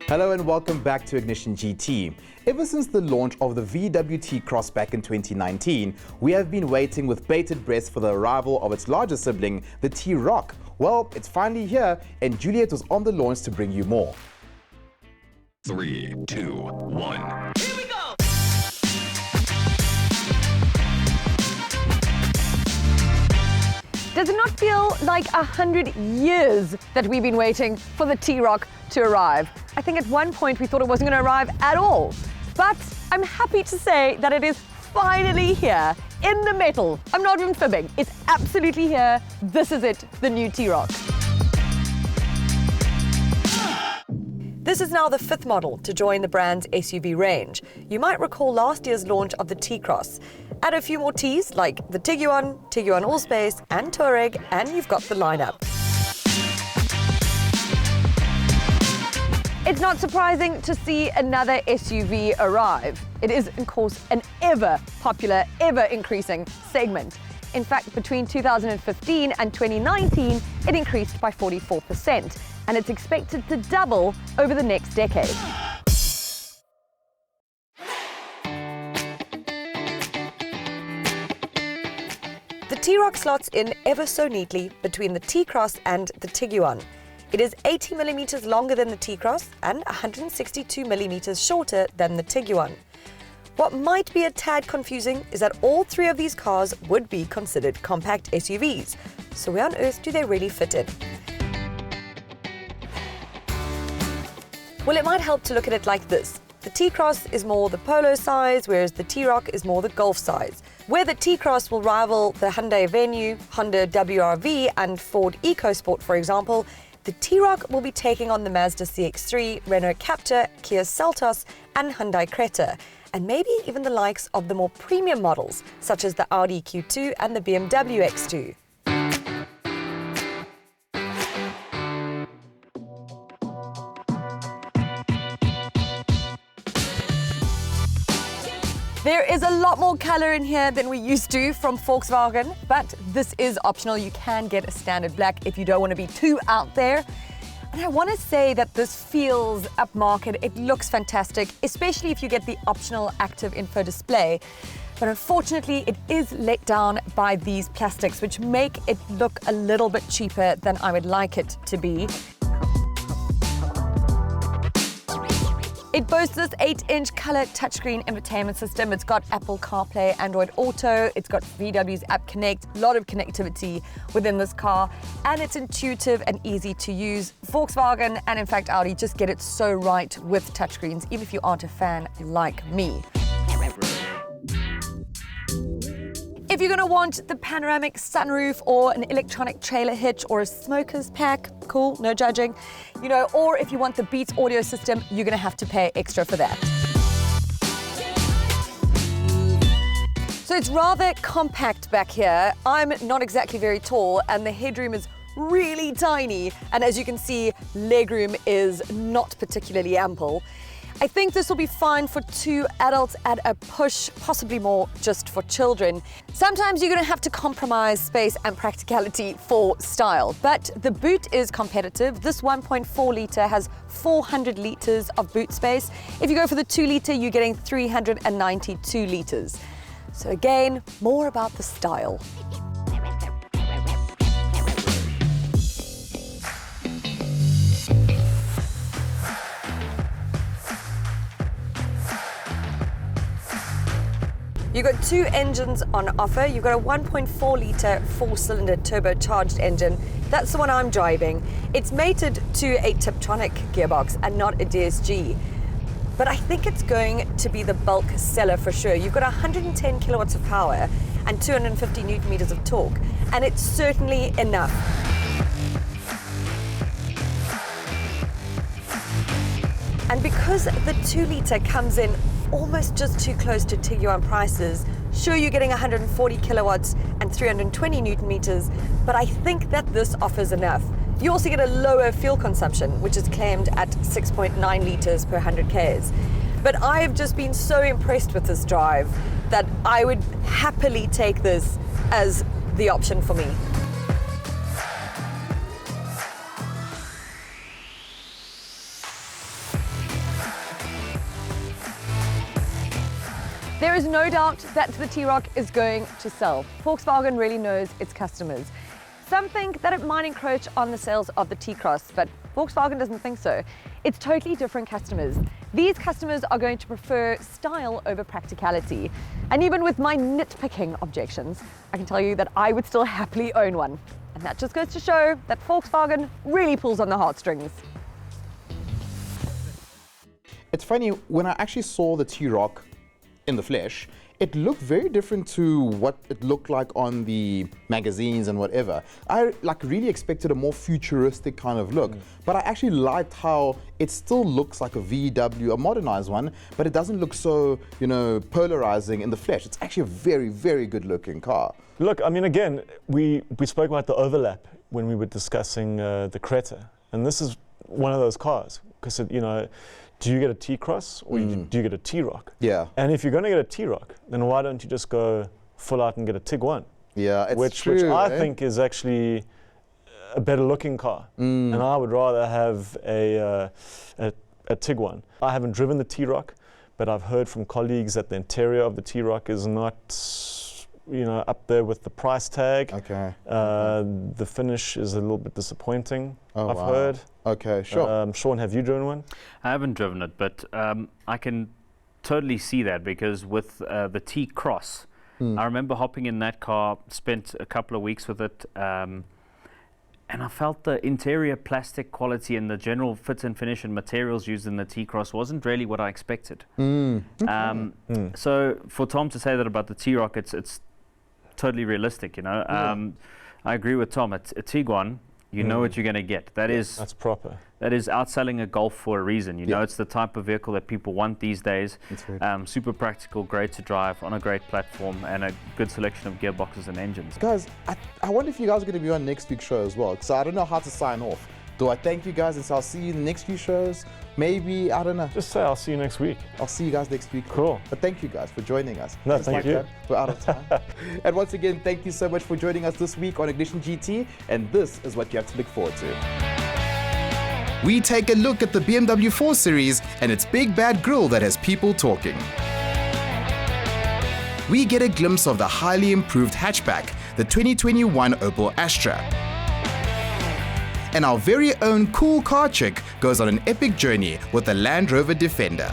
Hello and welcome back to Ignition GT. Ever since the launch of the VW T-Cross back in 2019, we have been waiting with bated breath for the arrival of its larger sibling, the T-Roc. Well, it's finally here, and Juliet was on the launch to bring you more. 3, 2, 1. Here we go! Does it not feel like 100 years that we've been waiting for the T-Roc to arrive? I think at one point we thought it wasn't going to arrive at all. But I'm happy to say that it is finally here, in the metal. I'm not even fibbing. It's absolutely here. This is it, the new T-Roc. This is now the 5th model to join the brand's SUV range. You might recall last year's launch of the T-Cross. Add a few more T's like the Tiguan, Tiguan Allspace and Touareg, and you've got the lineup. It's not surprising to see another SUV arrive. It is, of course, an ever popular, ever increasing segment. In fact, between 2015 and 2019, it increased by 44%, and it's expected to double over the next decade. The T-Roc slots in ever so neatly between the T-Cross and the Tiguan. It is 80 millimeters longer than the T-Cross and 162 millimeters shorter than the Tiguan. What might be a tad confusing is that all three of these cars would be considered compact SUVs. So where on earth do they really fit in? Well, it might help to look at it like this. The T-Cross is more the Polo size, whereas the T-Roc is more the Golf size. Where the T-Cross will rival the Hyundai Venue, Honda WR-V and Ford EcoSport, for example, the T-Roc will be taking on the Mazda CX-3, Renault Captur, Kia Seltos and Hyundai Creta, and maybe even the likes of the more premium models, such as the Audi Q2 and the BMW X2. There is a lot more color in here than we used to from Volkswagen, but this is optional. You can get a standard black if you don't want to be too out there. And I want to say that this feels upmarket. It looks fantastic, especially if you get the optional active info display. But unfortunately, it is let down by these plastics, which make it look a little bit cheaper than I would like it to be. It boasts this 8-inch color touchscreen infotainment system. It's got Apple CarPlay, Android Auto, it's got VW's App Connect, a lot of connectivity within this car, and it's intuitive and easy to use. Volkswagen and in fact Audi just get it so right with touchscreens, even if you aren't a fan like me. If you're going to want the panoramic sunroof or an electronic trailer hitch or a smoker's pack, cool, no judging, or if you want the Beats audio system, you're going to have to pay extra for that. So it's rather compact back here. I'm not exactly very tall and the headroom is really tiny. And as you can see, legroom is not particularly ample. I think this will be fine for 2 adults at a push, possibly more just for children. Sometimes you're going to have to compromise space and practicality for style, but the boot is competitive. This 1.4 litre has 400 litres of boot space. If you go for the 2 litre, you're getting 392 litres. So again, more about the style. You've got 2 engines on offer. You've got a 1.4 litre 4-cylinder turbocharged engine. That's the one I'm driving. It's mated to a Tiptronic gearbox and not a DSG. But I think it's going to be the bulk seller for sure. You've got 110 kilowatts of power and 250 newton meters of torque, and it's certainly enough. And because the 2 litre comes in almost just too close to Tiguan prices, sure, you're getting 140 kilowatts and 320 newton meters, but I think that this offers enough. You also get a lower fuel consumption, which is claimed at 6.9 litres per 100 Ks. But I have just been so impressed with this drive that I would happily take this as the option for me. There is no doubt that the T-Roc is going to sell. Volkswagen really knows its customers. Some think that it might encroach on the sales of the T-Cross, but Volkswagen doesn't think so. It's totally different customers. These customers are going to prefer style over practicality. And even with my nitpicking objections, I can tell you that I would still happily own one. And that just goes to show that Volkswagen really pulls on the heartstrings. It's funny, when I actually saw the T-Roc in the flesh, it looked very different to what it looked like on the magazines and whatever. I really expected a more futuristic kind of look, but I actually liked how it still looks like a VW, a modernized one, but it doesn't look so, polarizing in the flesh. It's actually a very, very good looking car. Look, I mean, again, we spoke about the overlap when we were discussing the Creta, and this is one of those cars, because do you get a T-Cross or do you get a T-Roc? Yeah. And if you're going to get a T-Roc, then why don't you just go full out and get a Tiguan? Yeah, it's which I think is actually a better looking car. And I would rather have a Tiguan. I haven't driven the T-Roc, but I've heard from colleagues that the interior of the T-Roc is not up there with the price tag. Okay. The finish is a little bit disappointing, I've heard. Okay, sure. Sean, have you driven one? I haven't driven it, but I can totally see that, because with the T-Cross, I remember hopping in that car, spent a couple of weeks with it, and I felt the interior plastic quality and the general fit and finish and materials used in the T-Cross wasn't really what I expected. So for Tom to say that about the T-Roc, it's totally realistic, I agree with Tom. It's a Tiguan. You know what you're going to get. That's proper. That is outselling a Golf for a reason. It's the type of vehicle that people want these days. Super practical, great to drive, on a great platform, and a good selection of gearboxes and engines. Guys, I wonder if you guys are going to be on next week's show as well, because I don't know how to sign off. Do I thank you guys and say I'll see you in the next few shows? Maybe, I don't know. Just say I'll see you next week. I'll see you guys next week. Cool. But thank you guys for joining us. No, Just thank you. That, we're out of time. And once again, thank you so much for joining us this week on Ignition GT. And this is what you have to look forward to. We take a look at the BMW 4 Series and its big bad grille that has people talking. We get a glimpse of the highly improved hatchback, the 2021 Opel Astra. And our very own cool car chick goes on an epic journey with the Land Rover Defender.